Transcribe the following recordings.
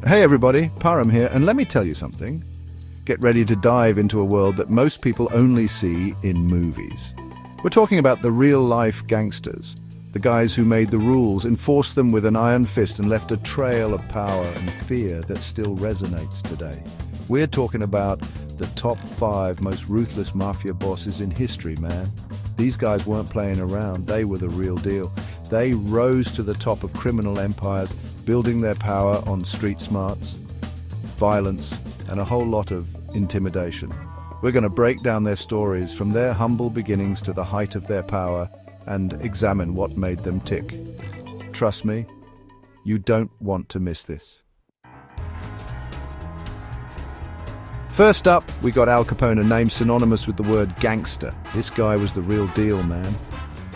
Hey everybody, Param here, and let me tell you something. Get ready to dive into a world that most people only see in movies. We're talking about the real-life gangsters, the guys who made the rules, enforced them with an iron fist and left a trail of power and fear that still resonates today. We're talking about the top 5 most ruthless mafia bosses in history, man. These guys weren't playing around, they were the real deal. They rose to the top of criminal empires, building their power on street smarts, violence, and a whole lot of intimidation. We're going to break down their stories from their humble beginnings to the height of their power and examine what made them tick. Trust me, you don't want to miss this. First up, we got Al Capone, a name synonymous with the word gangster. This guy was the real deal, man.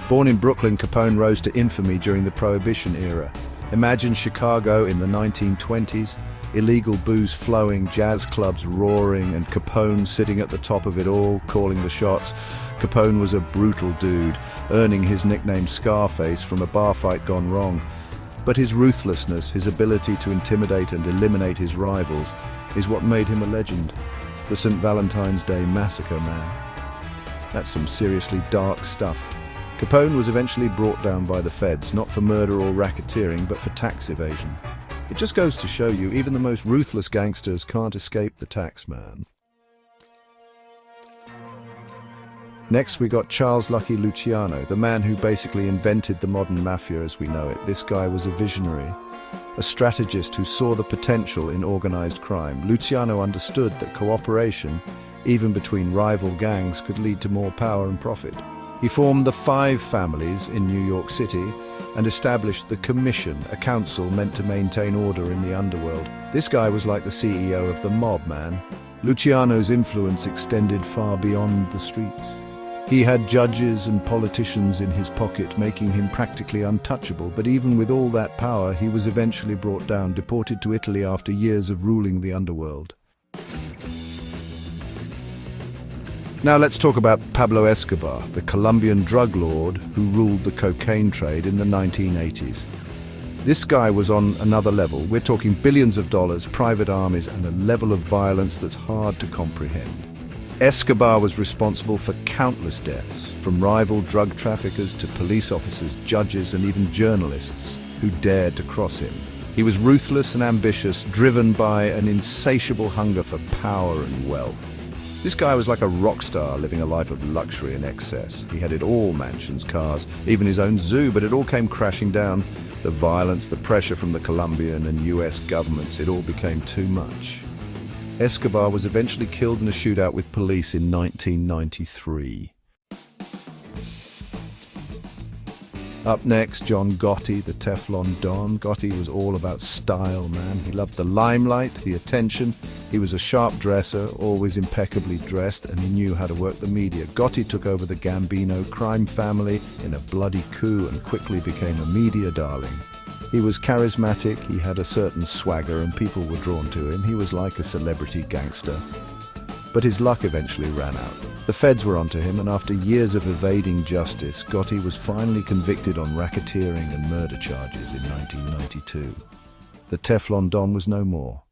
Born in Brooklyn, Capone rose to infamy during the Prohibition era. Imagine Chicago in the 1920s, illegal booze flowing, jazz clubs roaring, and Capone sitting at the top of it all, calling the shots. Capone was a brutal dude, earning his nickname Scarface from a bar fight gone wrong. But his ruthlessness, his ability to intimidate and eliminate his rivals, is what made him a legend. The St. Valentine's Day Massacre, man. That's some seriously dark stuff. Capone was eventually brought down by the feds, not for murder or racketeering, but for tax evasion. It just goes to show you, even the most ruthless gangsters can't escape the tax man. Next, we got Charles Lucky Luciano, the man who basically invented the modern mafia as we know it. This guy was a visionary, a strategist who saw the potential in organized crime. Luciano understood that cooperation, even between rival gangs, could lead to more power and profit. He formed the 5 families in New York City and established the Commission, a council meant to maintain order in the underworld. This guy was like the CEO of the mob, man. Luciano's influence extended far beyond the streets. He had judges and politicians in his pocket, making him practically untouchable. But even with all that power, he was eventually brought down, deported to Italy after years of ruling the underworld. Now let's talk about Pablo Escobar, the Colombian drug lord who ruled the cocaine trade in the 1980s. This guy was on another level. We're talking billions of dollars, private armies, and a level of violence that's hard to comprehend. Escobar was responsible for countless deaths, from rival drug traffickers to police officers, judges, and even journalists who dared to cross him. He was ruthless and ambitious, driven by an insatiable hunger for power and wealth. This guy was like a rock star living a life of luxury and excess. He had it all, mansions, cars, even his own zoo, but it all came crashing down. The violence, the pressure from the Colombian and US governments, it all became too much. Escobar was eventually killed in a shootout with police in 1993. Up next, John Gotti, the Teflon Don. Gotti was all about style, man. He loved the limelight, the attention. He was a sharp dresser, always impeccably dressed, and he knew how to work the media. Gotti took over the Gambino crime family in a bloody coup and quickly became a media darling. He was charismatic, he had a certain swagger, and people were drawn to him. He was like a celebrity gangster. But his luck eventually ran out. The feds were onto him, and after years of evading justice, Gotti was finally convicted on racketeering and murder charges in 1992. The Teflon Don was no more.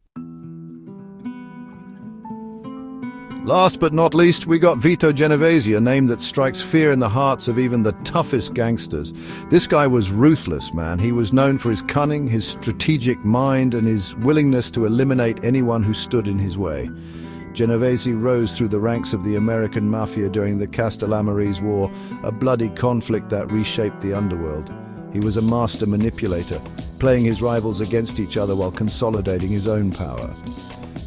Last but not least, we got Vito Genovese, a name that strikes fear in the hearts of even the toughest gangsters. This guy was ruthless, man. He was known for his cunning, his strategic mind, and his willingness to eliminate anyone who stood in his way. Genovese rose through the ranks of the American mafia during the Castellammarese War, a bloody conflict that reshaped the underworld. He was a master manipulator, playing his rivals against each other while consolidating his own power.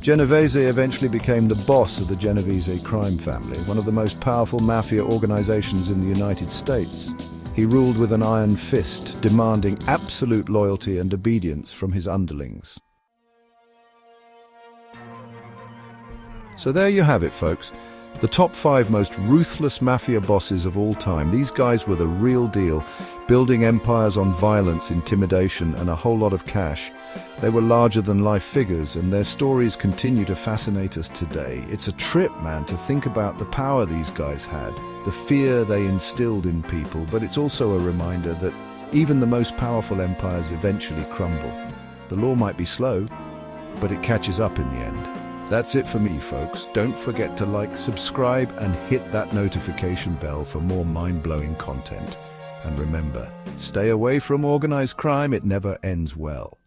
Genovese eventually became the boss of the Genovese crime family, one of the most powerful mafia organizations in the United States. He ruled with an iron fist, demanding absolute loyalty and obedience from his underlings. So there you have it, folks. The top 5 most ruthless mafia bosses of all time. These guys were the real deal, building empires on violence, intimidation, and a whole lot of cash. They were larger-than-life figures, and their stories continue to fascinate us today. It's a trip, man, to think about the power these guys had, the fear they instilled in people, but it's also a reminder that even the most powerful empires eventually crumble. The law might be slow, but it catches up in the end. That's it for me, folks. Don't forget to like, subscribe, and hit that notification bell for more mind-blowing content. And remember, stay away from organized crime. It never ends well.